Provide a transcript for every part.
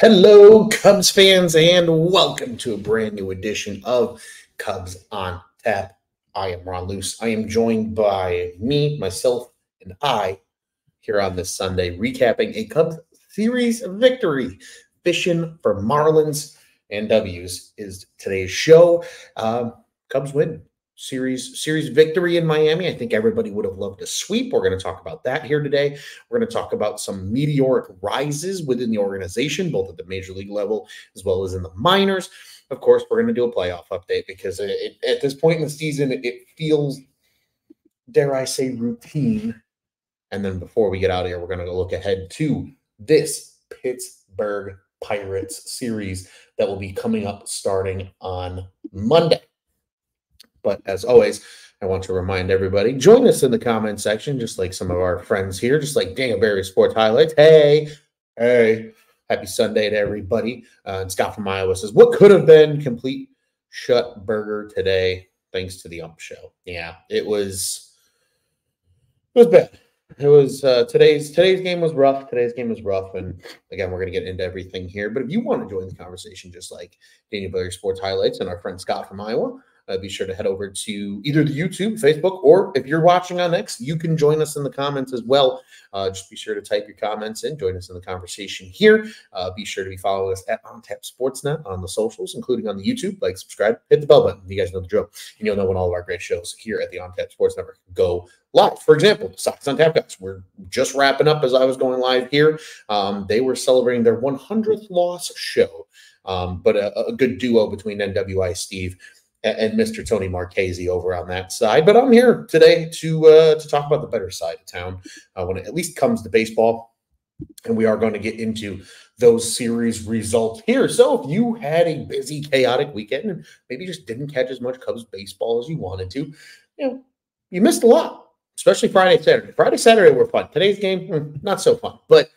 Hello, Cubs fans, and welcome to a brand new edition of Cubs on Tap. I am Ron Luce. I am joined by myself, and I here on this Sunday, recapping a Cubs series victory. Fishin for Marlins and W's is today's show. Cubs win. Series victory in Miami. I think everybody would have loved a sweep. We're going to talk about that here today. We're going to talk about some meteoric rises within the organization, both at the major league level as well as in the minors. Of course, we're going to do a playoff update because at this point in the season, it feels, dare I say, routine. And then before we get out of here, we're going to look ahead to this Pittsburgh Pirates series that will be coming up starting on Monday. But as always, I want to remind everybody, join us in the comment section, just like some of our friends here, just like Dingleberry Sports Highlights. Hey, happy Sunday to everybody. And Scott from Iowa says, what could have been complete shut burger today, thanks to the ump show? Yeah, it was bad. It was today's game was rough. And again, we're going to get into everything here. But if you want to join the conversation, just like Dingleberry Sports Highlights and our friend Scott from Iowa, be sure to head over to either the YouTube, Facebook, or if you're watching on X, you can join us in the comments as well. Just be sure to type your comments in, join us in the conversation here. Be sure to be following us at OnTap Sportsnet on the socials, including on the YouTube. Like, subscribe, hit the bell button. You guys know the drill. And you'll know when all of our great shows here at the OnTap Sports Network go live. For example, Sox on Tap guys, we're just wrapping up as I was going live here. They were celebrating their 100th loss show, but a good duo between NWI Steve and Mr. Tony Marchese over on that side. But I'm here today to talk about the better side of town when it at least comes to baseball. And we are going to get into those series results here. So if you had a busy, chaotic weekend and maybe just didn't catch as much Cubs baseball as you wanted to, you missed a lot, especially Friday, Saturday. Friday, Saturday were fun. Today's game, not so fun, but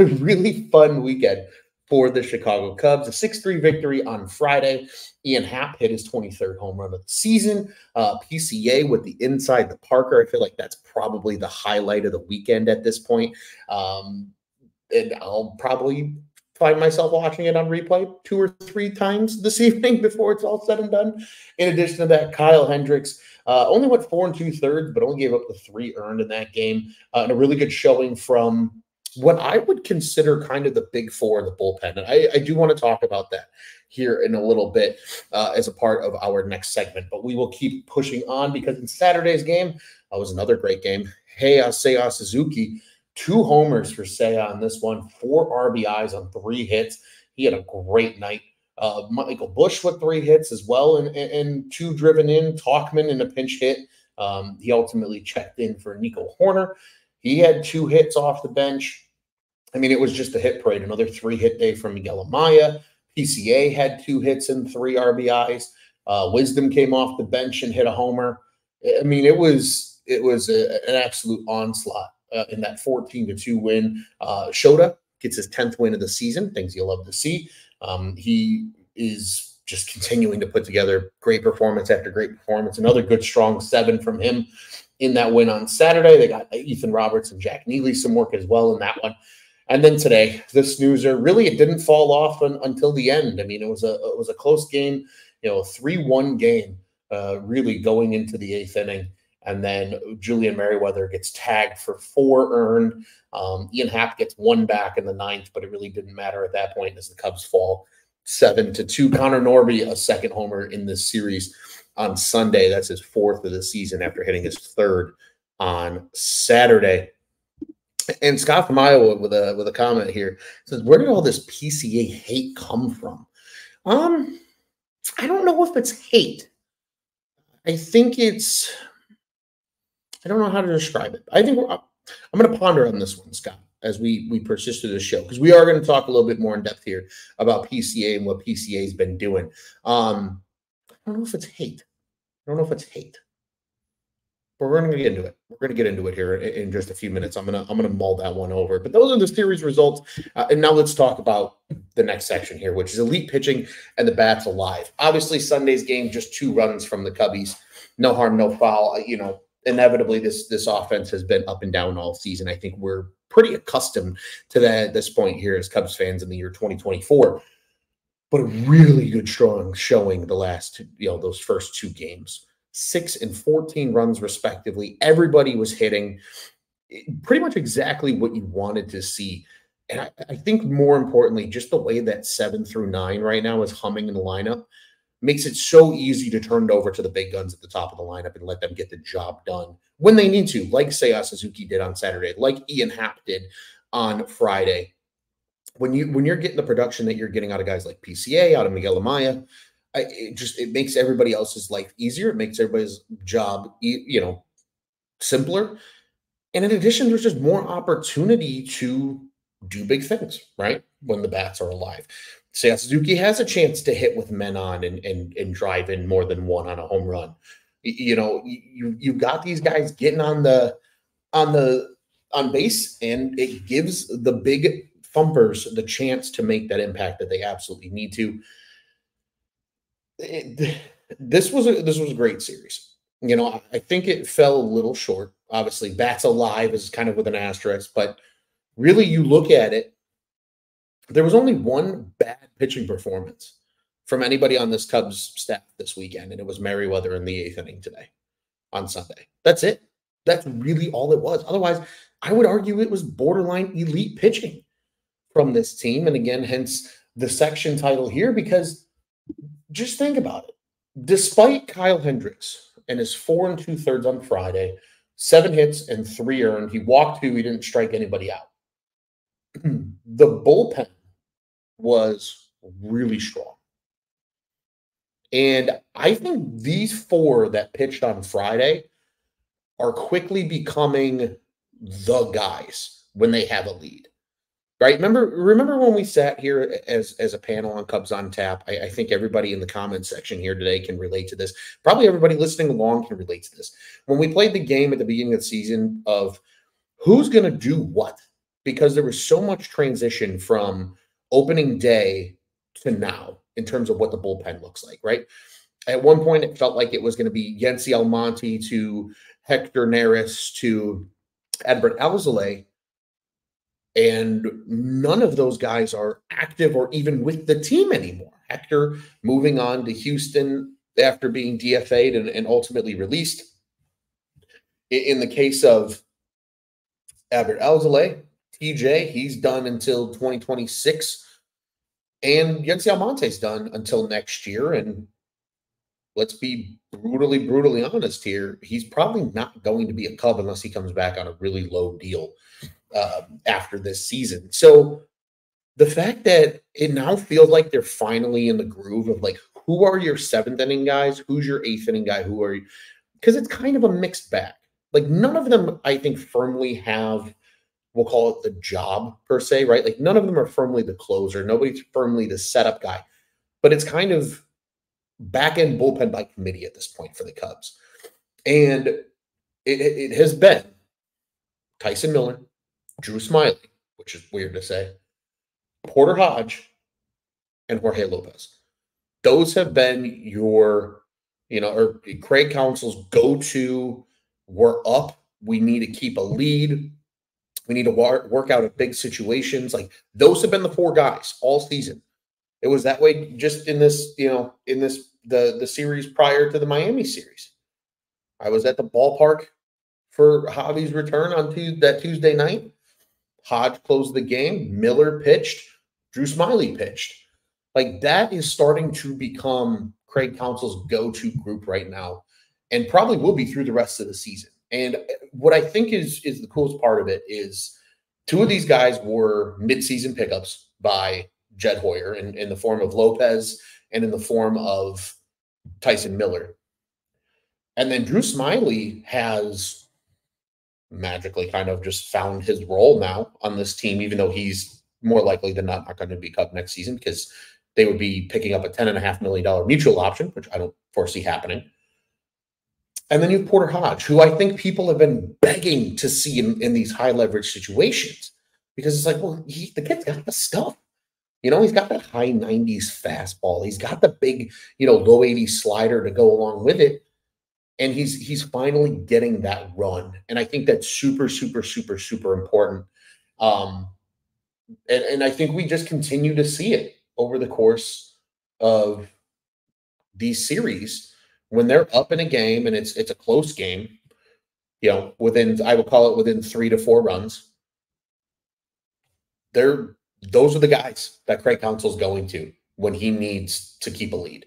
a really fun weekend for the Chicago Cubs. A 6-3 victory on Friday. Ian Happ hit his 23rd home run of the season. PCA with the inside the Parker. I feel like that's probably the highlight of the weekend at this point. And I'll probably find myself watching it on replay 2 or 3 times this evening before it's all said and done. In addition to that, Kyle Hendricks only went 4 2/3, but only gave up the 3 earned in that game. And a really good showing from what I would consider kind of the big four of the bullpen. And I do want to talk about that here in a little bit as a part of our next segment. But we will keep pushing on because in Saturday's game was another great game. Seiya Suzuki, 2 homers for Seiya on this one, 4 RBIs on 3 hits. He had a great night. Michael Busch with 3 hits as well and 2 driven in. Talkman in a pinch hit. He ultimately checked in for Nico Horner. He had 2 hits off the bench. I mean, it was just a hit parade. Another 3-hit day from Miguel Amaya. PCA had 2 hits and 3 RBIs. Wisdom came off the bench and hit a homer. I mean, it was an absolute onslaught in that 14-2 win. Shota gets his 10th win of the season. Things you'll love to see. He is just continuing to put together great performance after great performance. Another good, strong 7 from him in that win on Saturday. They got Ethan Roberts and Jack Neely some work as well in that one. And then today, the snoozer, really, it didn't fall off until the end. I mean, it was a close game, a 3-1 game, really going into the 8th inning. And then Julian Merriweather gets tagged for 4 earned. Ian Happ gets 1 back in the 9th, but it really didn't matter at that point as the Cubs fall 7-2. Connor Norby, a 2nd homer in this series on Sunday. That's his 4th of the season after hitting his 3rd on Saturday. And Scott from Iowa with a comment here says, where did all this PCA hate come from? I don't know if it's hate. I think it's, I don't know how to describe it. I think I'm going to ponder on this one, Scott, as we persist through the show, because we are going to talk a little bit more in depth here about PCA and what PCA has been doing. I don't know if it's hate. But we're going to get into it. We're going to get into it here in just a few minutes. I'm gonna mull that one over. But those are the series results. And now let's talk about the next section here, which is elite pitching and the bats alive. Obviously, Sunday's game, just 2 runs from the Cubbies. No harm, no foul. Inevitably, this offense has been up and down all season. I think we're pretty accustomed to that at this point here as Cubs fans in the year 2024. But a really good strong showing the last, those first two games. 6 and 14 runs respectively. Everybody was hitting pretty much exactly what you wanted to see. And I think more importantly, just the way that 7 through 9 right now is humming in the lineup makes it so easy to turn it over to the big guns at the top of the lineup and let them get the job done when they need to, like Seiya Suzuki did on Saturday, like Ian Happ did on Friday. When you're getting the production that you're getting out of guys like PCA, out of Miguel Amaya, it makes everybody else's life easier. It makes everybody's job, simpler. And in addition, there's just more opportunity to do big things, right? When the bats are alive. Seiya Suzuki has a chance to hit with men on and drive in more than one on a home run. You've got these guys getting on base, and it gives the big thumpers the chance to make that impact that they absolutely need to. This was a great series. I think it fell a little short. Obviously, bats alive is kind of with an asterisk, but really you look at it, there was only one bad pitching performance from anybody on this Cubs staff this weekend, and it was Merriweather in the 8th inning today on Sunday. That's it. That's really all it was. Otherwise, I would argue it was borderline elite pitching from this team. And again, hence the section title here, because just think about it. Despite Kyle Hendricks and his 4 2/3 on Friday, 7 hits and 3 earned, he walked 2, he didn't strike anybody out. The bullpen was really strong. And I think these 4 that pitched on Friday are quickly becoming the guys when they have a lead. Right? Remember when we sat here as a panel on Cubs on Tap? I think everybody in the comment section here today can relate to this. Probably everybody listening along can relate to this. When we played the game at the beginning of the season of who's going to do what, because there was so much transition from opening day to now in terms of what the bullpen looks like, right? At one point, it felt like it was going to be Yency Almonte to Hector Neris to Adbert Alzolay. And none of those guys are active or even with the team anymore. Hector moving on to Houston after being DFA'd and ultimately released. In the case of Adbert Alzolay, TJ, he's done until 2026. And Yency Almonte's done until next year. And let's be brutally honest here. He's probably not going to be a Cub unless he comes back on a really low deal after this season. So the fact that it now feels like they're finally in the groove of like, who are your 7th inning guys? Who's your 8th inning guy? Who are you? Because it's kind of a mixed bag. Like none of them, I think, firmly have, we'll call it the job per se, right? Like none of them are firmly the closer. Nobody's firmly the setup guy. But it's kind of back-end bullpen by committee at this point for the Cubs. And it has been Tyson Miller, Drew Smyly, which is weird to say, Porter Hodge, and Jorge Lopez. Those have been your, or Craig Counsell's go-to, we're up, we need to keep a lead, we need to work out at big situations. Like those have been the 4 guys all season. It was that way just in this, the series prior to the Miami series. I was at the ballpark for Javi's return on that Tuesday night. Hodge closed the game. Miller pitched. Drew Smyly pitched. Like that is starting to become Craig Counsell's go-to group right now, and probably will be through the rest of the season. And what I think is the coolest part of it is 2 of these guys were mid-season pickups by Jed Hoyer in the form of Lopez and in the form of Tyson Miller. And then Drew Smyly has magically kind of just found his role now on this team, even though he's more likely than not going to be Cub next season because they would be picking up a $10.5 million mutual option, which I don't foresee happening. And then you have Porter Hodge, who I think people have been begging to see in these high leverage situations because it's like, well, the kid's got the stuff. He's got that high 90s fastball. He's got the big, low 80s slider to go along with it. And he's finally getting that run. And I think that's super, super, super, super important. Um, and I think we just continue to see it over the course of these series when they're up in a game and it's a close game, within, I will call it within 3 to 4 runs. Those are the guys that Craig Counsell's going to when he needs to keep a lead.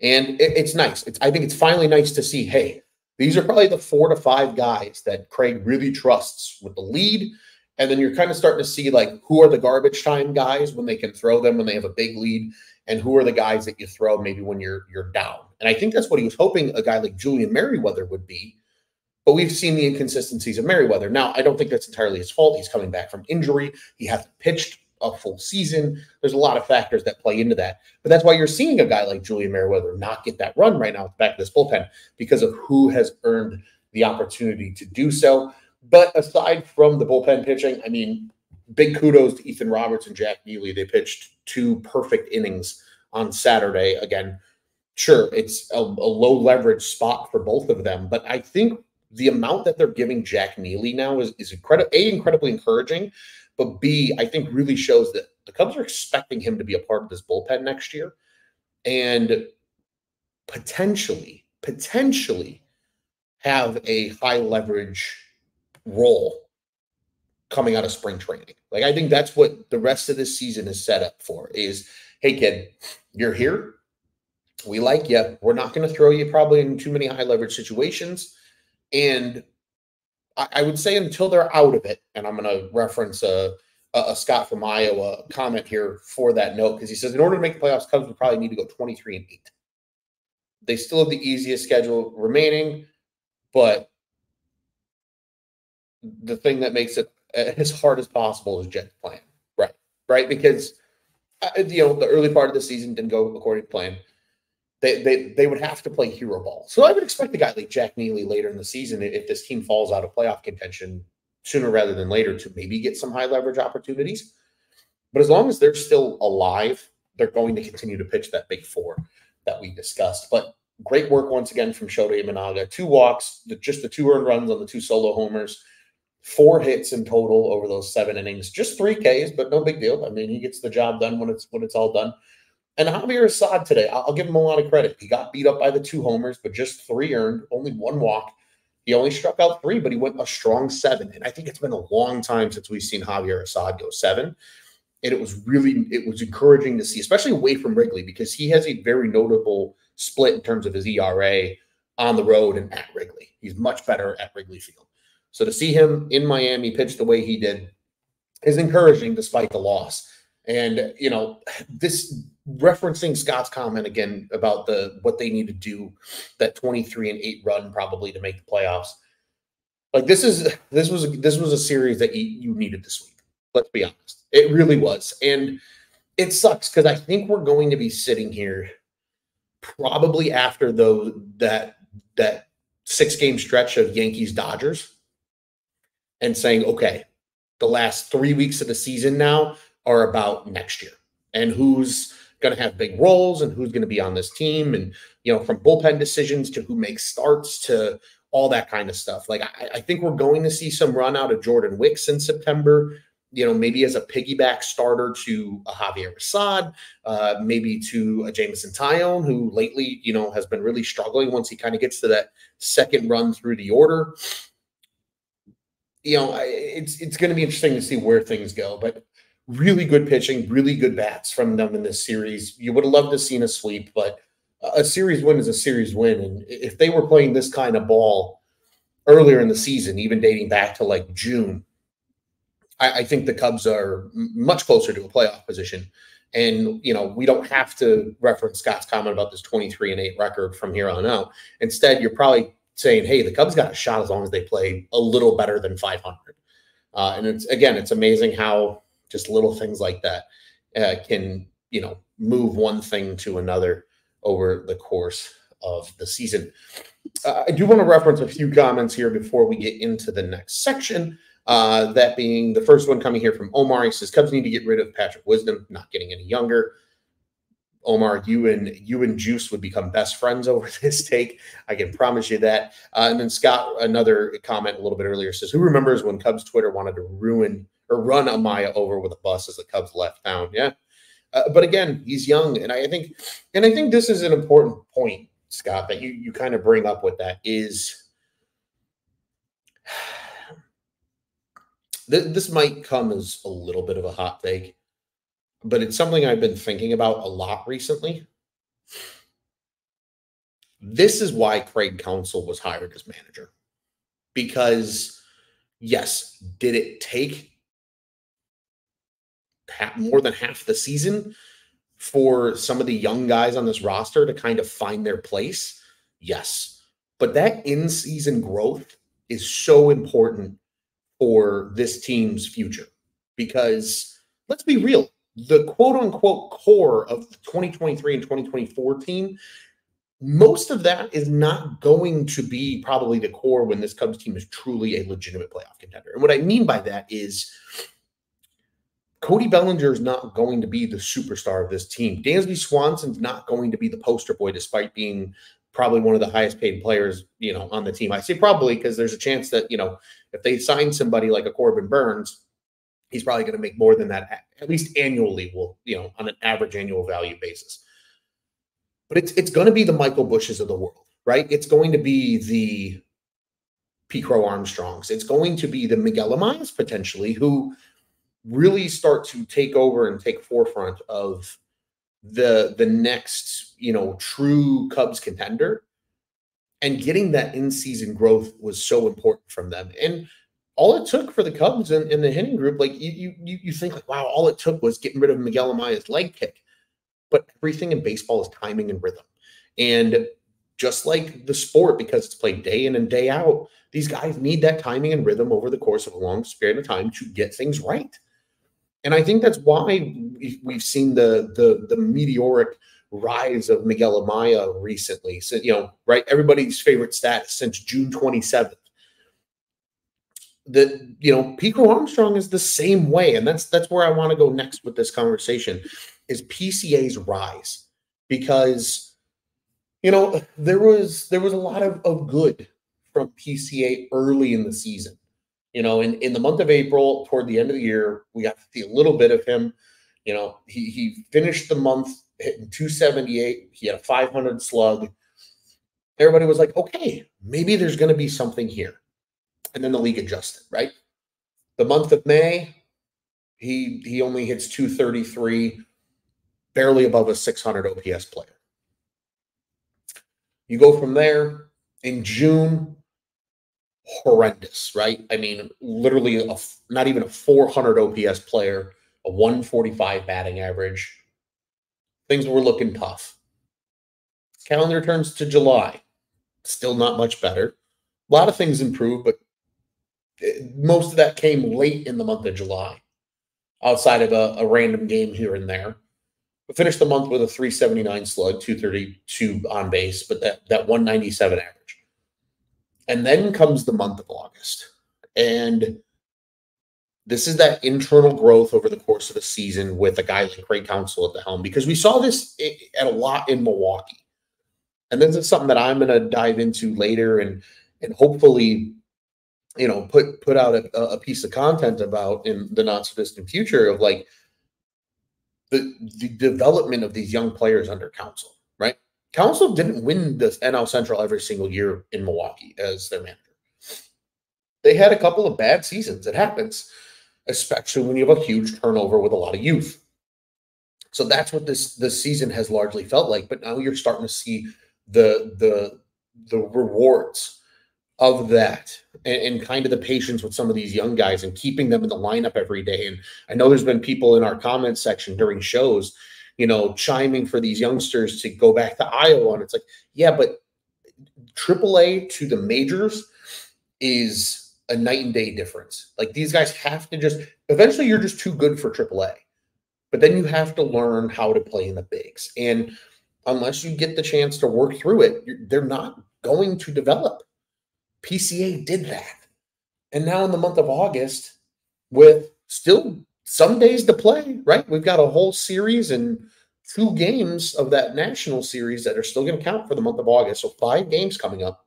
And it's nice. I think it's finally nice to see, hey, these are probably the 4 to 5 guys that Craig really trusts with the lead. And then you're kind of starting to see, like, who are the garbage time guys when they can throw them, when they have a big lead, and who are the guys that you throw maybe when you're down. And I think that's what he was hoping a guy like Julian Merriweather would be. But we've seen the inconsistencies of Merriweather. Now, I don't think that's entirely his fault. He's coming back from injury. He hasn't pitched a full season. There's a lot of factors that play into that. But that's why you're seeing a guy like Julian Merriweather not get that run right now at the back of this bullpen, because of who has earned the opportunity to do so. But aside from the bullpen pitching, I mean, big kudos to Ethan Roberts and Jack Neely. They pitched 2 perfect innings on Saturday. Again, sure, it's a low leverage spot for both of them, but I think the amount that they're giving Jack Neely now is incredibly encouraging, but B, I think really shows that the Cubs are expecting him to be a part of this bullpen next year and potentially have a high leverage role coming out of spring training. Like, I think that's what the rest of this season is set up for is, hey, kid, you're here. We like you. We're not going to throw you probably in too many high leverage situations. And I would say until they're out of it, and I'm going to reference a Scott from Iowa comment here for that note, because he says, in order to make the playoffs, Cubs would probably need to go 23-8. They still have the easiest schedule remaining, but the thing that makes it as hard as possible is Jet's plan, right? Because the early part of the season didn't go according to plan. They would have to play hero ball. So I would expect a guy like Jack Neely later in the season, if this team falls out of playoff contention sooner rather than later, to maybe get some high leverage opportunities. But as long as they're still alive, they're going to continue to pitch that big 4 that we discussed. But great work once again from Shota Imanaga. 2 walks, just the 2 earned runs on the 2 solo homers, 4 hits in total over those 7 innings, just 3 Ks, but no big deal. I mean, he gets the job done when it's all done. And Javier Assad today, I'll give him a lot of credit. He got beat up by the 2 homers, but just 3 earned, only 1 walk. He only struck out 3, but he went a strong 7. And I think it's been a long time since we've seen Javier Assad go 7. And it was encouraging to see, especially away from Wrigley, because he has a very notable split in terms of his ERA on the road and at Wrigley. He's much better at Wrigley Field. So to see him in Miami pitch the way he did is encouraging despite the loss. And, this referencing Scott's comment again about what they need to do, that 23-8 run probably to make the playoffs. Like, this was a series that you needed to sweep. Let's be honest. It really was. And it sucks because I think we're going to be sitting here probably after that 6-game stretch of Yankees-Dodgers and saying, okay, the last 3 weeks of the season now are about next year and who's going to have big roles and who's going to be on this team. And, from bullpen decisions to who makes starts to all that kind of stuff. Like, I think we're going to see some run out of Jordan Wicks in September, maybe as a piggyback starter to a Javier Assad, maybe to a Jameson Taillon, who lately, has been really struggling once he kind of gets to that second run through the order. It's going to be interesting to see where things go, but really good pitching, really good bats from them in this series. You would have loved to have seen a sweep, but a series win is a series win. And if they were playing this kind of ball earlier in the season, even dating back to like June, I think the Cubs are much closer to a playoff position. And, we don't have to reference Scott's comment about this 23-8 record from here on out. Instead, you're probably saying, hey, the Cubs got a shot as long as they play a little better than 500. And it's amazing how just little things like that can, move one thing to another over the course of the season. I do want to reference a few comments here before we get into the next section. That being the first one coming here from Omar. He says, Cubs need to get rid of Patrick Wisdom, not getting any younger. Omar, you and Juice would become best friends over this take. I can promise you that. And then Scott, another comment a little bit earlier, says, who remembers when Cubs Twitter wanted to ruin or run Amaya over with a bus as the Cubs left town. Yeah. But again, he's young. And I think this is an important point, Scott, that you kind of bring up with that is this might come as a little bit of a hot take, but it's something I've been thinking about a lot recently. This is why Craig Counsell was hired as manager. Because, yes, did it take more than half the season for some of the young guys on this roster to kind of find their place? Yes. But that in-season growth is so important for this team's future. Because, let's be real, the quote-unquote core of the 2023 and 2024 team, most of that is not going to be probably the core when this Cubs team is truly a legitimate playoff contender. And what I mean by that is Cody Bellinger is not going to be the superstar of this team. Dansby Swanson's not going to be the poster boy, despite being probably one of the highest paid players, on the team. I say probably because there's a chance that, if they sign somebody like a Corbin Burns, he's probably going to make more than that, at least annually, on an average annual value basis. But it's going to be the Michael Bushes of the world, right? It's going to be the P. Crow Armstrongs. It's going to be the Miguel Amayas, potentially, who really start to take over and take forefront of the next, true Cubs contender. And getting that in-season growth was so important from them. And all it took for the Cubs in the hitting group, like you think, like, wow, all it took was getting rid of Miguel Amaya's leg kick. But everything in baseball is timing and rhythm. And just like the sport, because it's played day in and day out, these guys need that timing and rhythm over the course of a long period of time to get things right. And I think that's why we've seen the meteoric rise of Miguel Amaya recently. So, right, everybody's favorite stat since June 27th. Pico Armstrong is the same way. And that's where I want to go next with this conversation. Is PCA's rise, because there was a lot of good from PCA early in the season. In the month of April, toward the end of the year, we got to see a little bit of him. He finished the month hitting 278. He had a 500 slug. Everybody was like, okay, maybe there's going to be something here. And then the league adjusted, right? The month of May, he only hits 233. Barely above a 600 OPS player. You go from there. In June, horrendous, right? I mean, literally not even a 400 OPS player, a 145 batting average. Things were looking tough. Calendar turns to July. Still not much better. A lot of things improved, but most of that came late in the month of July, outside of a random game here and there. We finished the month with a 379 slug, 232 on base, but that 197 average. And then comes the month of August. And this is that internal growth over the course of the season with a guy like Craig Counsell at the helm, because we saw this at a lot in Milwaukee. And this is something that I'm going to dive into later and hopefully, put out a piece of content about in the not so distant future of like, the development of these young players under Counsell, right? Counsell didn't win the NL Central every single year in Milwaukee as their manager. They had a couple of bad seasons. It happens, especially when you have a huge turnover with a lot of youth. So that's what this season has largely felt like. But now you're starting to see the rewards of that and kind of the patience with some of these young guys and keeping them in the lineup every day. And I know there's been people in our comments section during shows, chiming for these youngsters to go back to Iowa. And it's like, yeah, but AAA to the majors is a night and day difference. Like, these guys have to eventually you're just too good for AAA, but then you have to learn how to play in the bigs. And unless you get the chance to work through it, they're not going to develop. PCA did that. And now in the month of August, with still some days to play, right? We've got a whole series and 2 games of that national series that are still going to count for the month of August. So 5 games coming up.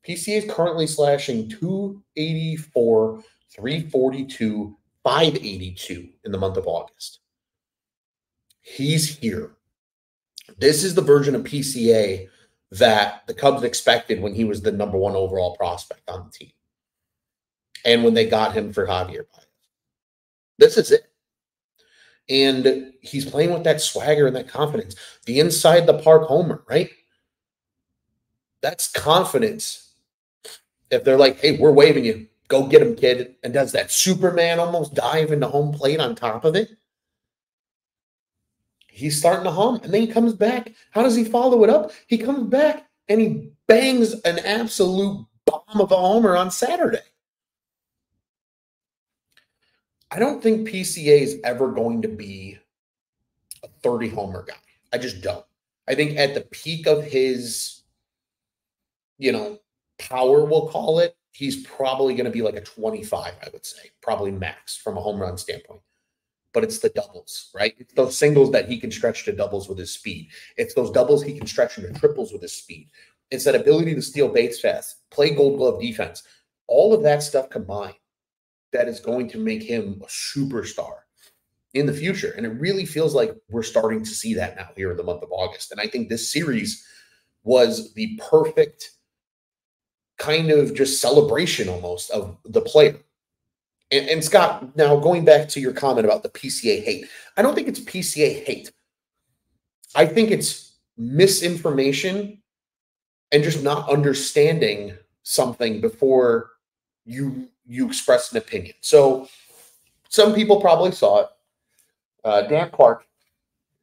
PCA is currently slashing 284, 342, 582 in the month of August. He's here. This is the version of PCA that the Cubs expected when he was the number 1 overall prospect on the team. And when they got him for Javier Baez. This is it. And he's playing with that swagger and that confidence. The inside the park homer, right? That's confidence. If they're like, hey, we're waving you, go get him, kid. And does that Superman almost dive into home plate on top of it? He's starting to hum. And then he comes back. How does he follow it up? He comes back and he bangs an absolute bomb of a homer on Saturday. I don't think PCA is ever going to be a 30-homer guy. I just don't. I think at the peak of his, power, we'll call it, he's probably going to be like a 25, I would say, probably max from a home run standpoint. But it's the doubles, right? It's those singles that he can stretch to doubles with his speed. It's those doubles he can stretch into triples with his speed. It's that ability to steal bases fast, play gold glove defense. All of that stuff combined that is going to make him a superstar in the future. And it really feels like we're starting to see that now here in the month of August. And I think this series was the perfect kind of just celebration almost of the player. And Scott, now going back to your comment about the PCA hate, I don't think it's PCA hate. I think it's misinformation and just not understanding something before you express an opinion. So some people probably saw it. Dan Clark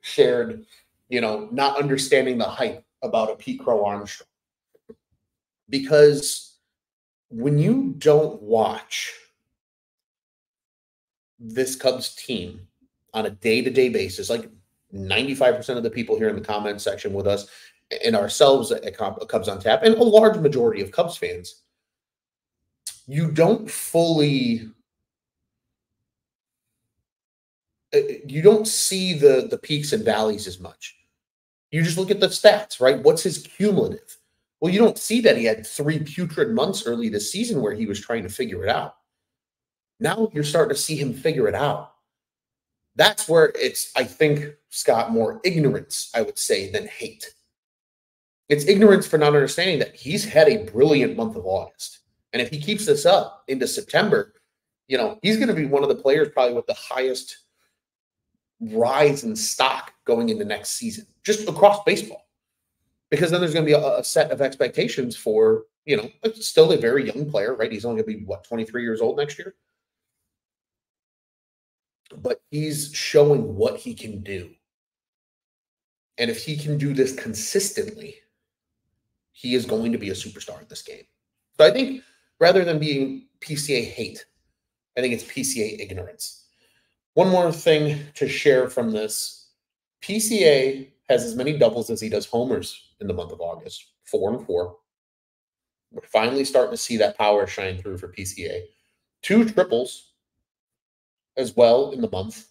shared, not understanding the hype about a Pete Crow Armstrong. Because when you don't watch this Cubs team on a day-to-day basis, like 95% of the people here in the comment section with us and ourselves at Cubs on Tap, and a large majority of Cubs fans, you don't fully, you don't see the peaks and valleys as much. You just look at the stats, right? What's his cumulative? Well, you don't see that he had 3 putrid months early this season where he was trying to figure it out. Now you're starting to see him figure it out. That's where it's, I think, Scott, more ignorance, I would say, than hate. It's ignorance for not understanding that he's had a brilliant month of August. And if he keeps this up into September, he's going to be one of the players probably with the highest rise in stock going into next season, just across baseball. Because then there's going to be a set of expectations for, still a very young player, right? He's only going to be, 23 years old next year? But he's showing what he can do. And if he can do this consistently, he is going to be a superstar in this game. So I think rather than being PCA hate, I think it's PCA ignorance. One more thing to share from this. PCA has as many doubles as he does homers in the month of August, 4 and 4. We're finally starting to see that power shine through for PCA. 2 triples as well in the month.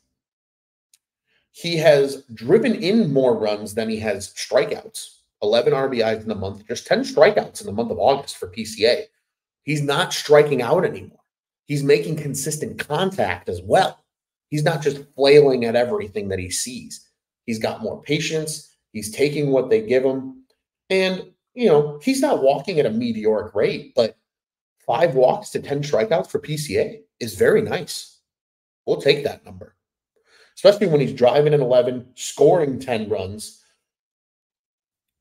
He has driven in more runs than he has strikeouts. 11 RBIs in the month, just 10 strikeouts in the month of August for PCA. He's not striking out anymore. He's making consistent contact as well. He's not just flailing at everything that he sees. He's got more patience. He's taking what they give him. And, he's not walking at a meteoric rate, but 5 walks to 10 strikeouts for PCA is very nice. We'll take that number, especially when he's driving in 11, scoring 10 runs,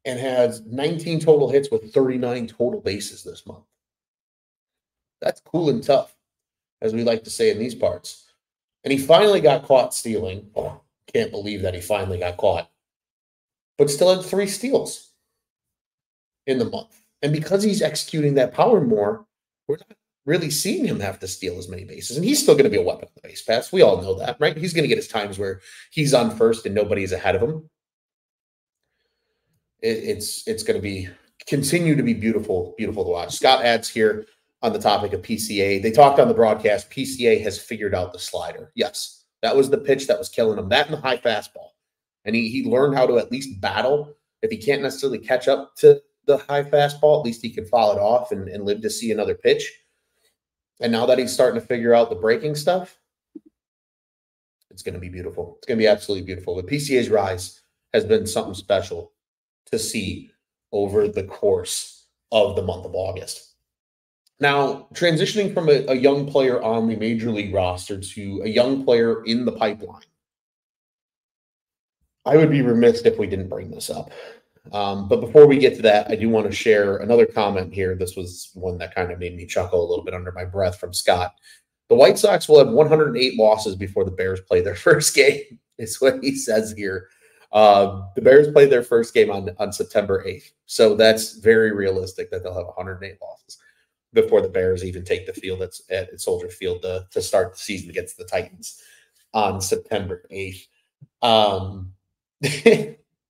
and has 19 total hits with 39 total bases this month. That's cool and tough, as we like to say in these parts. And he finally got caught stealing. Oh, can't believe that he finally got caught. But still had 3 steals in the month. And because he's executing that power more, we're not really seeing him have to steal as many bases. And he's still going to be a weapon on the base paths. We all know that, right? He's going to get his times where he's on first and nobody's ahead of him. It's going to continue to be beautiful to watch. Scott adds here on the topic of PCA. They talked on the broadcast, PCA has figured out the slider. Yes, that was the pitch that was killing him. That and the high fastball. And he learned how to at least battle. If he can't necessarily catch up to the high fastball, at least he can foul it off and live to see another pitch. And now that he's starting to figure out the breaking stuff, It's going to be beautiful. It's going to be absolutely beautiful. The PCA's rise has been something special to see over the course of the month of August. Now, transitioning from a young player on the major league roster to a young player in the pipeline, I would be remiss if we didn't bring this up. But before we get to that, I do want to share another comment here. This was one that kind of made me chuckle a little bit under my breath from Scott. The White Sox will have 108 losses before the Bears play their first game, is what he says here. The Bears played their first game on September 8th. So that's very realistic that they'll have 108 losses before the Bears even take the field at Soldier Field to start the season against the Titans on September 8th.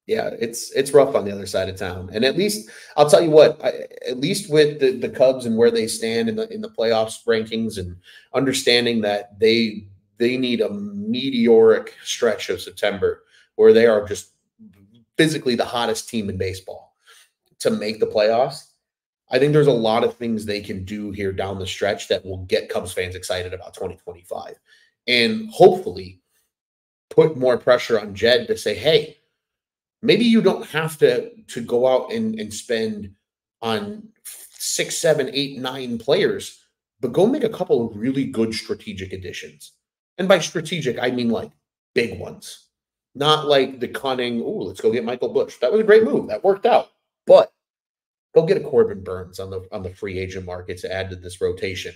Yeah, it's rough on the other side of town. And at least I'll tell you what, at least with the Cubs and where they stand in the playoffs rankings and understanding that they need a meteoric stretch of September where they are just physically the hottest team in baseball to make the playoffs. I think there's a lot of things they can do here down the stretch that will get Cubs fans excited about 2025 and hopefully put more pressure on Jed to say, hey, maybe you don't have to go out and spend on 6, 7, 8, 9 players, but go make a couple of really good strategic additions. And by strategic, I mean like big ones, not like the cunning, oh, let's go get Michael Busch. That was a great move. That worked out. But go get a Corbin Burns on the free agent market to add to this rotation,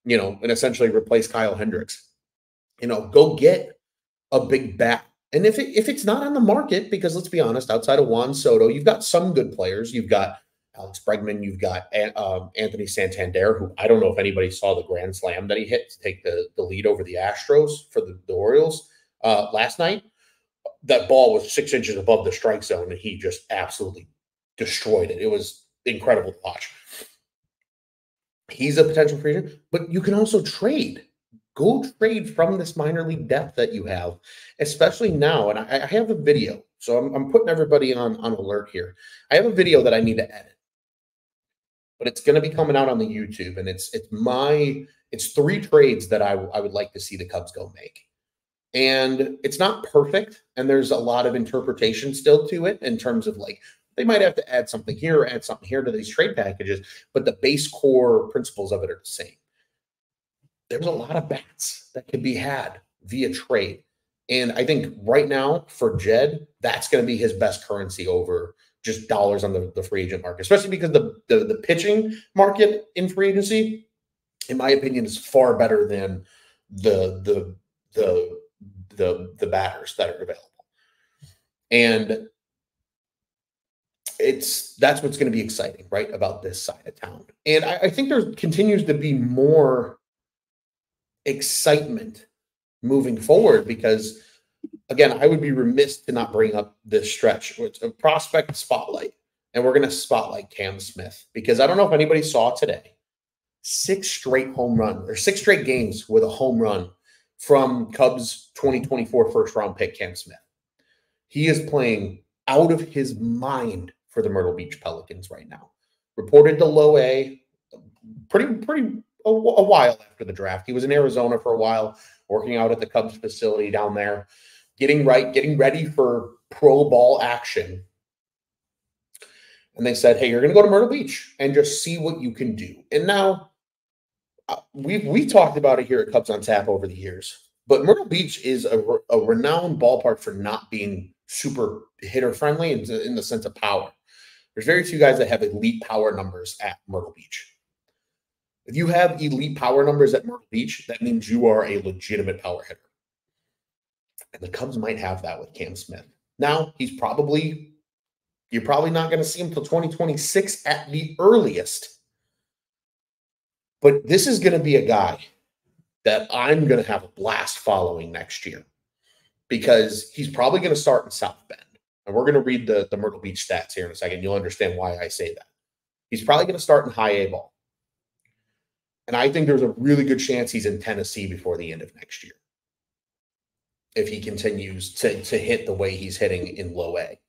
and essentially replace Kyle Hendricks. Go get a big bat. And if it's not on the market, because let's be honest, outside of Juan Soto, you've got some good players. You've got Alex Bregman. You've got Anthony Santander, who I don't know if anybody saw the grand slam that he hit to take the lead over the Astros for the Orioles last night. That ball was 6 inches above the strike zone, and he just absolutely destroyed it. It was incredible to watch. He's a potential free agent, but you can also trade. Go trade from this minor league depth that you have, especially now. And I have a video, so I'm putting everybody on alert here. I have a video that I need to edit, but it's going to be coming out on the YouTube, and it's 3 trades that I would like to see the Cubs go make. And it's not perfect, and there's a lot of interpretation still to it in terms of like they might have to add something here, add something here to these trade packages, but the base core principles of it are the same. There's a lot of bats that could be had via trade. And I think right now for Jed, that's going to be his best currency over just dollars on the free agent market, especially because the pitching market in free agency, in my opinion, is far better than the batters that are available. And that's what's going to be exciting, right, about this side of town. And I think there continues to be more excitement moving forward because, again, I would be remiss to not bring up this stretch. It's a prospect spotlight, and we're going to spotlight Cam Smith because I don't know if anybody saw today, 6 straight home run or 6 straight games with a home run from Cubs 2024 first-round pick Cam Smith. He is playing out of his mind for the Myrtle Beach Pelicans right now. Reported to low A, pretty a while after the draft. He was in Arizona for a while, working out at the Cubs facility down there, getting ready for pro ball action. And they said, hey, you're going to go to Myrtle Beach and just see what you can do. And now we talked about it here at Cubs on Tap over the years, but Myrtle Beach is a renowned ballpark for not being super hitter friendly in the sense of power. There's very few guys that have elite power numbers at Myrtle Beach. If you have elite power numbers at Myrtle Beach, that means you are a legitimate power hitter. And the Cubs might have that with Cam Smith. Now, you're probably not going to see him until 2026 at the earliest. But this is going to be a guy that I'm going to have a blast following next year because he's probably going to start in South Bend. And we're going to read the Myrtle Beach stats here in a second. You'll understand why I say that. He's probably going to start in high A ball. And I think there's a really good chance he's in Tennessee before the end of next year if he continues to hit the way he's hitting in low A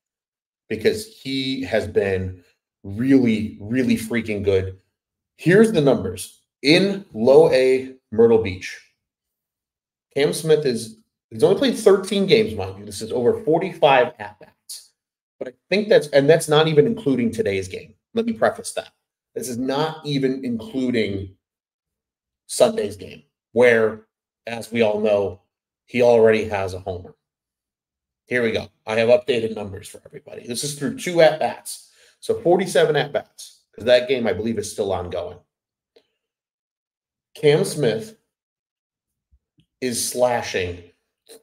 because he has been really, really freaking good. Here's the numbers. In low A Myrtle Beach, Cam Smith is He's only played 13 games, mind you. This is over 45 at-bats. But I think that's not even including today's game. Let me preface that. This is not even including Sunday's game, where, as we all know, he already has a homer. Here we go. I have updated numbers for everybody. This is through 2 at-bats. So 47 at-bats, because that game, I believe, is still ongoing. Cam Smith is slashing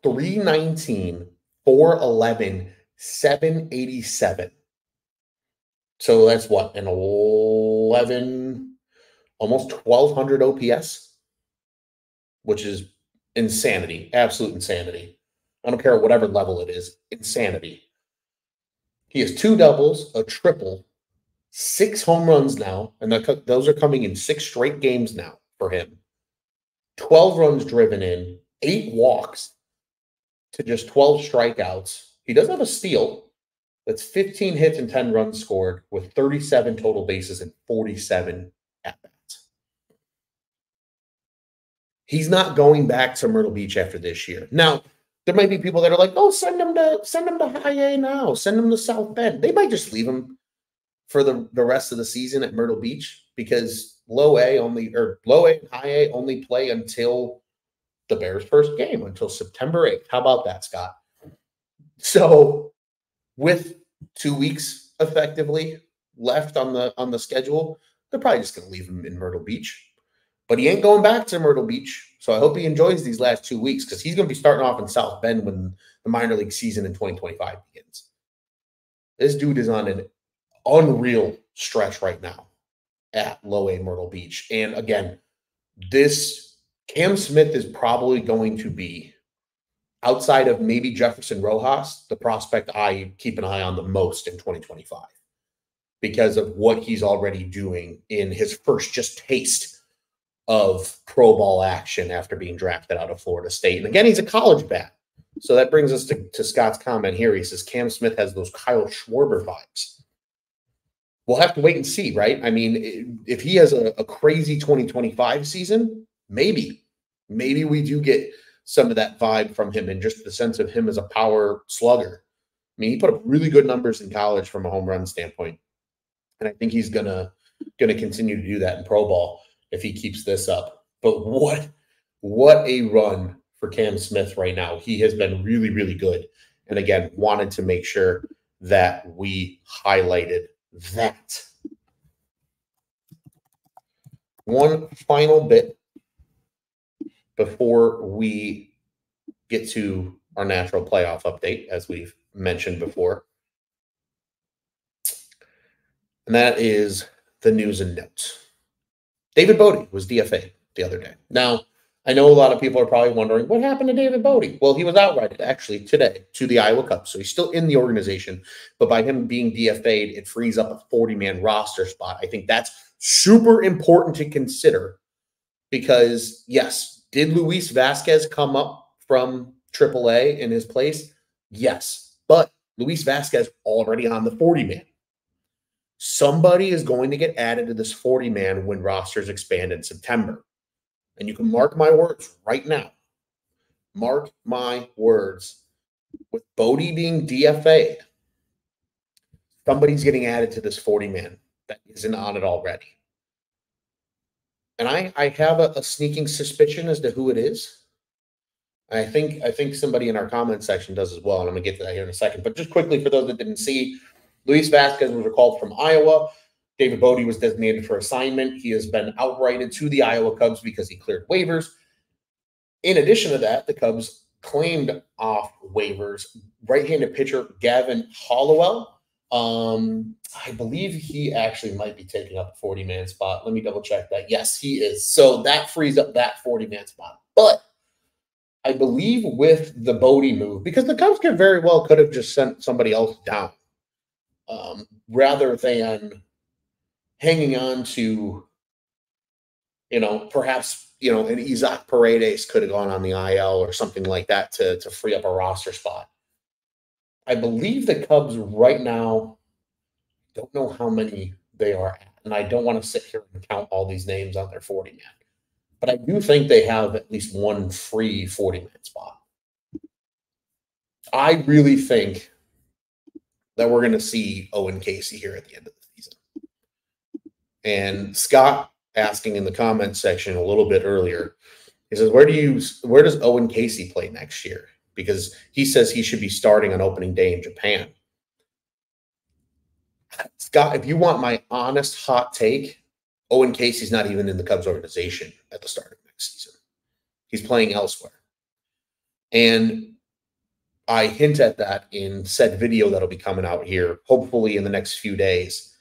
319, 411, 787. So that's what, an 11, almost 1,200 OPS, which is insanity, absolute insanity. I don't care whatever level it is, insanity. He has 2 doubles, a triple, 6 home runs now, and those are coming in 6 straight games now for him. 12 runs driven in, 8 walks to just 12 strikeouts. He does have a steal. That's 15 hits and 10 runs scored with 37 total bases and 47 at-bats. He's not going back to Myrtle Beach after this year. Now, there might be people that are like, "Oh, send him to High A now. Send him to South Bend." They might just leave him for the rest of the season at Myrtle Beach because Low A and High A only play until the Bears' first game, until September 8th. How about that, Scott? So, with 2 weeks effectively left on the schedule, they're probably just going to leave him in Myrtle Beach. But he ain't going back to Myrtle Beach, so I hope he enjoys these last 2 weeks because he's going to be starting off in South Bend when the minor league season in 2025 begins. This dude is on an unreal stretch right now at Low A Myrtle Beach. And again, this Cam Smith is probably going to be, outside of maybe Jefferson Rojas, the prospect I keep an eye on the most in 2025 because of what he's already doing in his first just taste of pro ball action after being drafted out of Florida State. And again, he's a college bat. So that brings us to Scott's comment here. He says Cam Smith has those Kyle Schwarber vibes. We'll have to wait and see, right? I mean, if he has a crazy 2025 season, maybe we do get some of that vibe from him and just the sense of him as a power slugger. I mean, he put up really good numbers in college from a home run standpoint. And I think he's gonna continue to do that in pro ball if he keeps this up. But what a run for Cam Smith right now. He has been really, really good. And again, wanted to make sure that we highlighted that. One final bit before we get to our natural playoff update, as we've mentioned before. And that is the news and notes. David Bodie was DFA'd the other day. Now, I know a lot of people are probably wondering, what happened to David Bodie? Well, he was outrighted, actually, today to the Iowa Cubs. So he's still in the organization. But by him being DFA'd, it frees up a 40-man roster spot. I think that's super important to consider because, yes, did Luis Vasquez come up from AAA in his place? Yes. But Luis Vasquez already on the 40-man. Somebody is going to get added to this 40-man when rosters expand in September. And you can mark my words right now. Mark my words. With Bodie being DFA'd, somebody's getting added to this 40-man that isn't on it already. And I have a sneaking suspicion as to who it is. I think somebody in our comment section does as well, and I'm going to get to that here in a second. But just quickly, for those that didn't see, Luis Vasquez was recalled from Iowa. David Bodie was designated for assignment. He has been outrighted to the Iowa Cubs because he cleared waivers. In addition to that, the Cubs claimed off waivers right-handed pitcher Gavin Hollowell. I believe he actually might be taking up a 40-man spot. Let me double-check that. Yes, he is. So that frees up that 40-man spot. But I believe with the Bodie move, because the Cubs could have just sent somebody else down. Rather than hanging on to, perhaps, an Isaac Paredes could have gone on the IL or something like that to free up a roster spot. I believe the Cubs right now, don't know how many they are at, and I don't want to sit here and count all these names on their 40-man. But I do think they have at least one free 40-man spot. I really think that we're going to see Owen Casey here at the end of the season. And Scott asking in the comments section a little bit earlier, he says, where does Owen Casey play next year? Because he says he should be starting on opening day in Japan. Scott, if you want my honest hot take, Owen Casey's not even in the Cubs organization at the start of next season. He's playing elsewhere. And I hint at that in said video that'll be coming out here, hopefully in the next few days,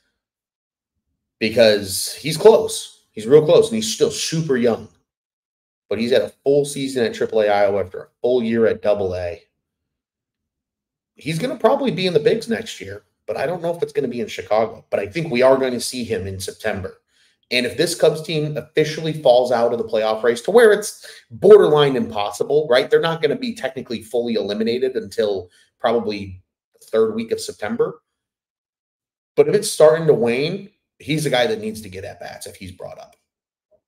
because he's close. He's real close, and he's still super young. But he's had a full season at AAA Iowa after a full year at AA. He's going to probably be in the bigs next year, but I don't know if it's going to be in Chicago. But I think we are going to see him in September. And if this Cubs team officially falls out of the playoff race to where it's borderline impossible, right? They're not going to be technically fully eliminated until probably the third week of September. But if it's starting to wane, he's a guy that needs to get at-bats if he's brought up.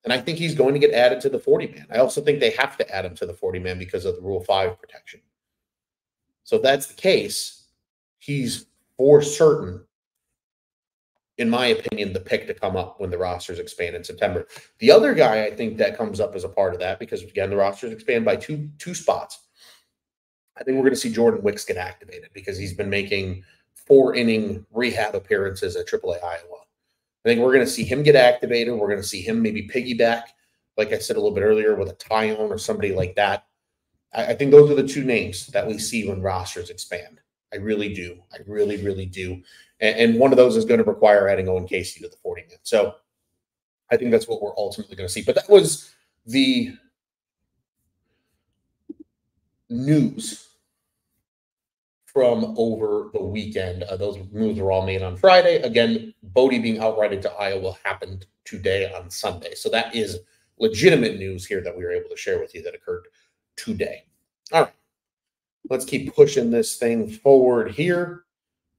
And I think he's going to get added to the 40-man. I also think they have to add him to the 40-man because of the Rule 5 protection. So if that's the case, he's for certain, in my opinion, the pick to come up when the rosters expand in September. The other guy I think that comes up as a part of that, because, again, the rosters expand by two spots. I think we're going to see Jordan Wicks get activated because he's been making 4-inning rehab appearances at AAA Iowa. I think we're going to see him get activated. We're going to see him maybe piggyback, like I said a little bit earlier, with a Tyone or somebody like that. I think those are the two names that we see when rosters expand. I really do. I really, really do. And one of those is going to require adding Owen Casey to the 40-man. So I think that's what we're ultimately going to see. But that was the news from over the weekend. Those moves were all made on Friday. Again, Bodie being outrighted to Iowa happened today on Sunday. So that is legitimate news here that we were able to share with you that occurred today. All right. Let's keep pushing this thing forward here.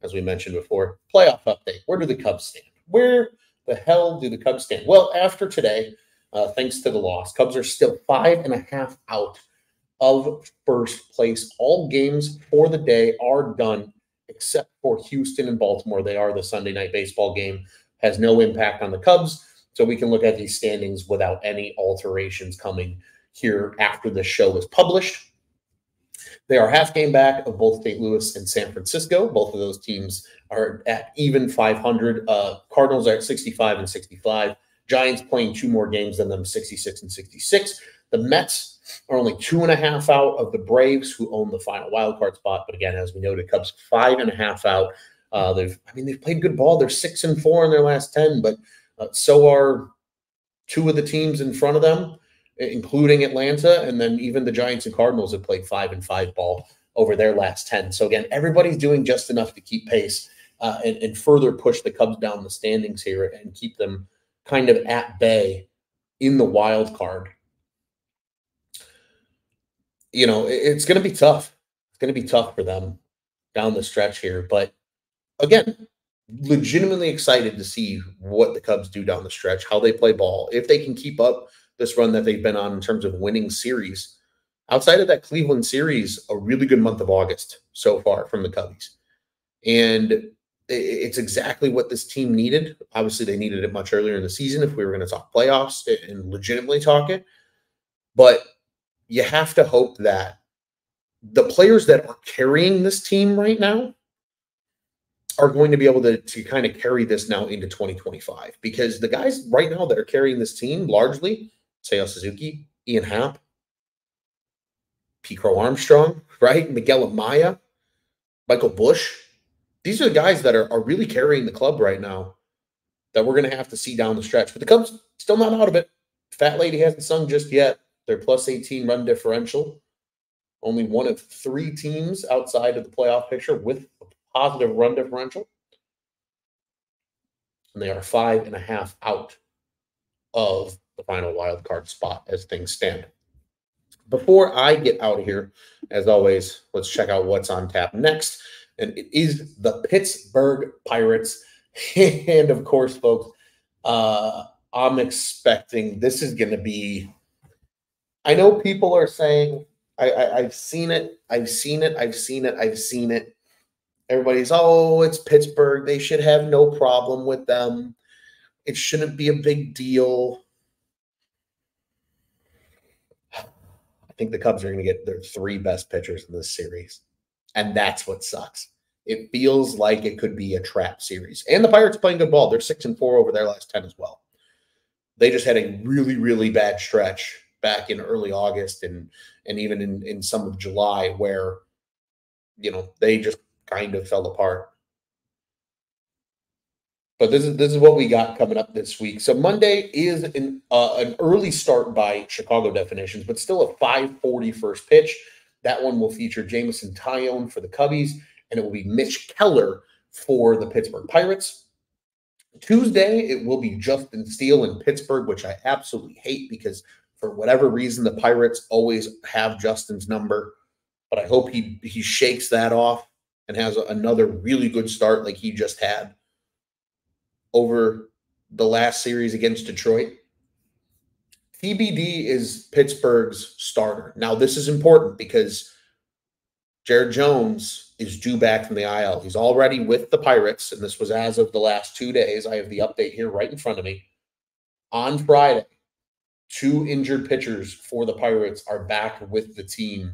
As we mentioned before, playoff update. Where do the Cubs stand? Where the hell do the Cubs stand? Well, after today, thanks to the loss, Cubs are still 5.5 out of first place. All games for the day are done except for Houston and Baltimore. They are the Sunday night baseball game. Has no impact on the Cubs. So we can look at these standings without any alterations coming here after the show is published. They are half game back of both St. Louis and San Francisco. Both of those teams are at even 500. Cardinals are at 65 and 65. Giants playing 2 more games than them, 66 and 66. The Mets are only 2.5 out of the Braves, who own the final wild card spot. But again, as we noted, Cubs 5.5 out. They've played good ball. They're 6-4 in their last 10, but so are 2 of the teams in front of them, including Atlanta, and then even the Giants and Cardinals have played 5-5 ball over their last 10. So again, everybody's doing just enough to keep pace and further push the Cubs down the standings here and keep them kind of at bay in the wild card. You know, it's going to be tough. It's going to be tough for them down the stretch here. But again, legitimately excited to see what the Cubs do down the stretch, how they play ball, if they can keep up this run that they've been on in terms of winning series. Outside of that Cleveland series, a really good month of August so far from the Cubbies. And it's exactly what this team needed. Obviously, they needed it much earlier in the season if we were going to talk playoffs and legitimately talk it. But you have to hope that the players that are carrying this team right now are going to be able to kind of carry this now into 2025. Because the guys right now that are carrying this team largely, Seiya Suzuki, Ian Happ, P. Crow Armstrong, right? Miguel Amaya, Michael Busch. These are the guys that are really carrying the club right now that we're going to have to see down the stretch. But the Cubs still not out of it. Fat Lady hasn't sung just yet. They're plus 18 run differential. Only one of 3 teams outside of the playoff picture with a positive run differential. And they are 5.5 out of the final wild card spot as things stand. Before I get out of here, as always, let's check out what's on tap next. And it is the Pittsburgh Pirates. And of course, folks, I'm expecting this is going to be, I know people are saying I've seen it. I've seen it. I've seen it. I've seen it. Everybody's, oh, it's Pittsburgh. They should have no problem with them. It shouldn't be a big deal. I think the Cubs are going to get their three best pitchers in this series. And that's what sucks. It feels like it could be a trap series. And the Pirates playing good ball. They're 6-4 over their last 10 as well. They just had a really, really bad stretch back in early August and even in some of July where, they just kind of fell apart. But this is what we got coming up this week. So Monday is an early start by Chicago definitions, but still a 5:40 first pitch. That one will feature Jameson Taillon for the Cubbies, and it will be Mitch Keller for the Pittsburgh Pirates. Tuesday, it will be Justin Steele in Pittsburgh, which I absolutely hate because for whatever reason, the Pirates always have Justin's number. But I hope he shakes that off and has another really good start like he just had over the last series against Detroit. TBD is Pittsburgh's starter. Now, this is important because Jared Jones is due back from the IL. He's already with the Pirates, and this was as of the last 2 days. I have the update here right in front of me. On Friday, 2 injured pitchers for the Pirates are back with the team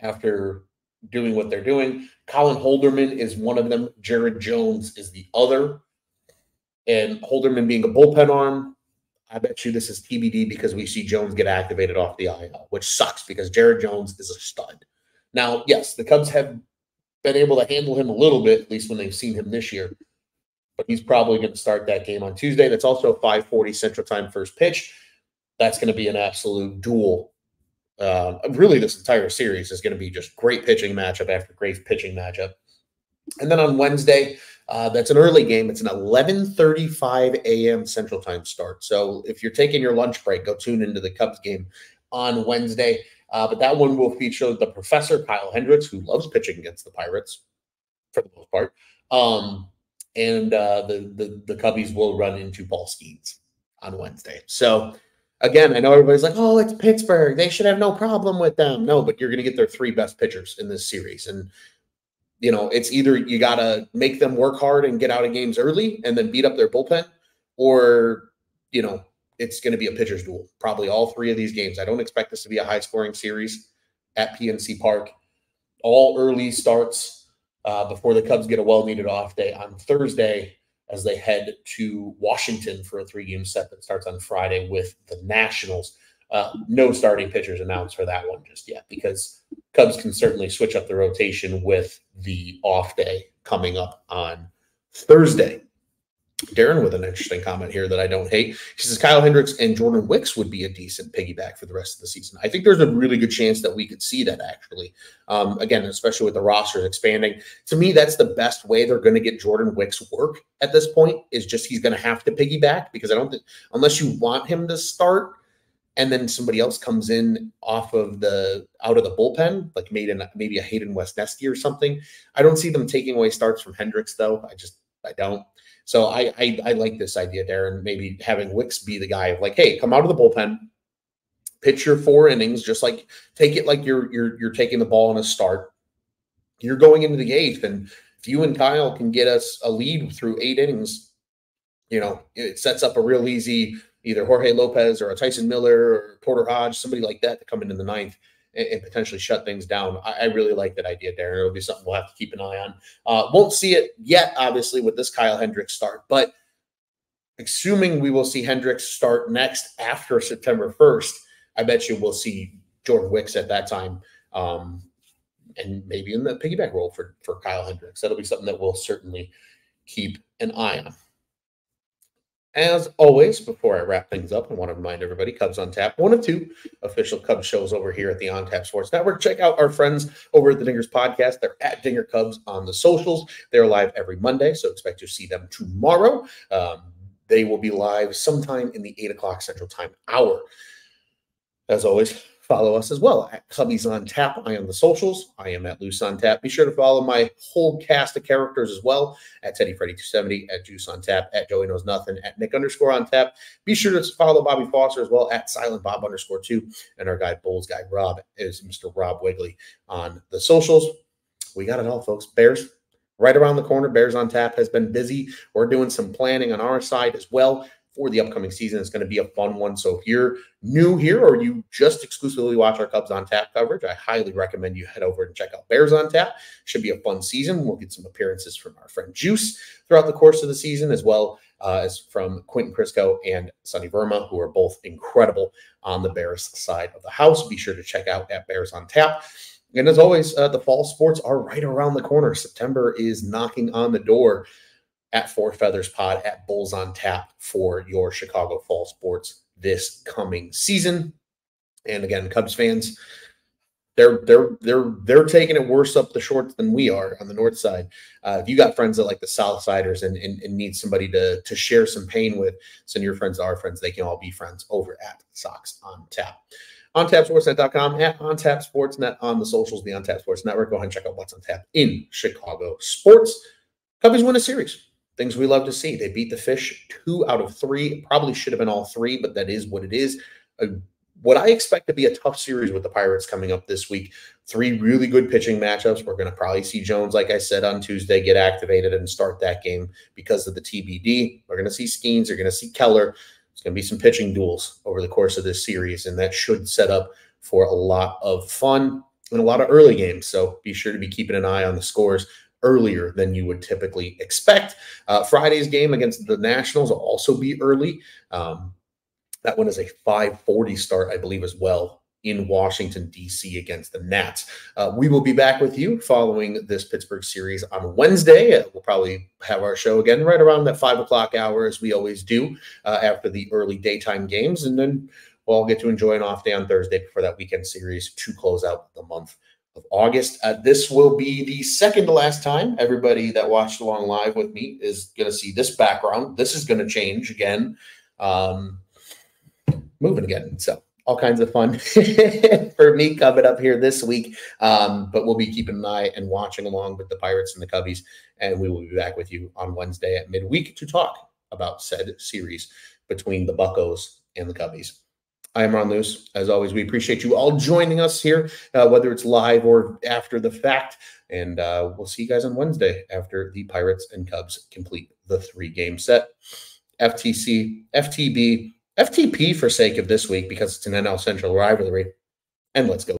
after doing what they're doing. Colin Holderman is one of them. Jared Jones is the other. And Holderman being a bullpen arm, I bet you this is TBD because we see Jones get activated off the IL, which sucks because Jared Jones is a stud. Now, yes, the Cubs have been able to handle him a little bit, at least when they've seen him this year. But he's probably going to start that game on Tuesday. That's also 5:40 Central Time first pitch. That's going to be an absolute duel. Really, this entire series is going to be just great pitching matchup after great pitching matchup. And then on Wednesday, that's an early game. It's an 11:35 a.m. Central Time start. So if you're taking your lunch break, go tune into the Cubs game on Wednesday. But that one will feature the professor, Kyle Hendricks, who loves pitching against the Pirates for the most part. And the Cubbies will run into Paul Skeens on Wednesday. So again, I know everybody's like, oh, it's Pittsburgh. They should have no problem with them. No, but you're going to get their 3 best pitchers in this series. And it's either you got to make them work hard and get out of games early and then beat up their bullpen, or, it's going to be a pitcher's duel, probably all 3 of these games. I don't expect this to be a high-scoring series at PNC Park. All early starts before the Cubs get a well-needed off day on Thursday as they head to Washington for a 3-game set that starts on Friday with the Nationals. No starting pitchers announced for that one just yet because Cubs can certainly switch up the rotation with the off day coming up on Thursday. Darren with an interesting comment here that I don't hate. He says Kyle Hendricks and Jordan Wicks would be a decent piggyback for the rest of the season. I think there's a really good chance that we could see that actually. Again, especially with the roster expanding. To me, that's the best way they're going to get Jordan Wicks work at this point is just he's going to have to piggyback because I don't think unless you want him to start and then somebody else comes in out of the bullpen, like maybe a Hayden Wesneski or something. I don't see them taking away starts from Hendricks though. I don't. So I like this idea, Darren, maybe having Wicks be the guy of like, hey, come out of the bullpen, pitch your 4 innings, just like take it like you're taking the ball in a start. You're going into the 8th, and if you and Kyle can get us a lead through 8 innings, it sets up a real easy either Jorge Lopez or a Tyson Miller or Porter Hodge, somebody like that to come in the 9th and potentially shut things down. I really like that idea, Darren. It'll be something we'll have to keep an eye on. Won't see it yet, obviously, with this Kyle Hendricks start, but assuming we will see Hendricks start next after September 1st, I bet you we'll see Jordan Wicks at that time and maybe in the piggyback role for Kyle Hendricks. That'll be something that we'll certainly keep an eye on. As always, before I wrap things up, I want to remind everybody, Cubs on Tap, one of 2 official Cubs shows over here at the On Tap Sports Network. Check out our friends over at the Dingers Podcast. They're at Dinger Cubs on the socials. They're live every Monday, so expect to see them tomorrow. They will be live sometime in the 8 o'clock Central Time hour. As always, follow us as well at Cubbies on Tap. I am the socials. I am at Luce on Tap. Be sure to follow my whole cast of characters as well at Teddy Freddy 270, at Juice on Tap, at Joey Knows Nothing, at Nick _ on Tap. Be sure to follow Bobby Foster as well at Silent Bob _2. And our guy, Bulls guy Rob, is Mr. Rob Wigley on the socials. We got it all, folks. Bears right around the corner. Bears on Tap has been busy. We're doing some planning on our side as well for the upcoming season. It's going to be a fun one. So if you're new here or you just exclusively watch our Cubs on Tap coverage, I highly recommend you head over and check out Bears on Tap. Should be a fun season. We'll get some appearances from our friend Juice throughout the course of the season, as well as from Quentin Crisco and Sonny Verma, who are both incredible on the Bears side of the house. Be sure to check out at Bears on Tap. And as always, the fall sports are right around the corner. September is knocking on the door at Four Feathers Pod, at Bulls on Tap for your Chicago fall sports this coming season. And again, Cubs fans, they're taking it worse up the shorts than we are on the north side. If you got friends that like the South Siders and need somebody to share some pain with, send your friends to our friends. They can all be friends over at Sox on Tap. OnTapSportsNet.com, at OnTap Sportsnet on the socials, the OnTap Sports Network. Go ahead and check out what's on tap in Chicago sports. Cubbies win a series. Things we love to see. They beat the Fish 2 out of 3. Probably should have been all 3, but that is what it is. What I expect to be a tough series with the Pirates coming up this week. 3 really good pitching matchups. We're going to probably see Jones, like I said, on Tuesday, get activated and start that game because of the TBD. We're going to see Skeens. You're going to see Keller. It's going to be some pitching duels over the course of this series, and that should set up for a lot of fun and a lot of early games. So be sure to be keeping an eye on the scores earlier than you would typically expect. Friday's game against the Nationals will also be early. That one is a 5:40 start, I believe, as well, in Washington, D.C. against the Nats. We will be back with you following this Pittsburgh series on Wednesday. We'll probably have our show again right around that 5 o'clock hour, as we always do, after the early daytime games. And then we'll all get to enjoy an off day on Thursday before that weekend series to close out the month of August. This will be the second to last time everybody that watched along live with me is going to see this background. This is going to change again. Moving again. So all kinds of fun for me coming up here this week. But we'll be keeping an eye and watching along with the Pirates and the Cubbies. And we will be back with you on Wednesday at midweek to talk about said series between the Buccos and the Cubbies. I am Ron Luce. As always, we appreciate you all joining us here, whether it's live or after the fact. And we'll see you guys on Wednesday after the Pirates and Cubs complete the 3-game set. FTC, FTB, FTP for sake of this week because it's an NL Central rivalry. And let's go.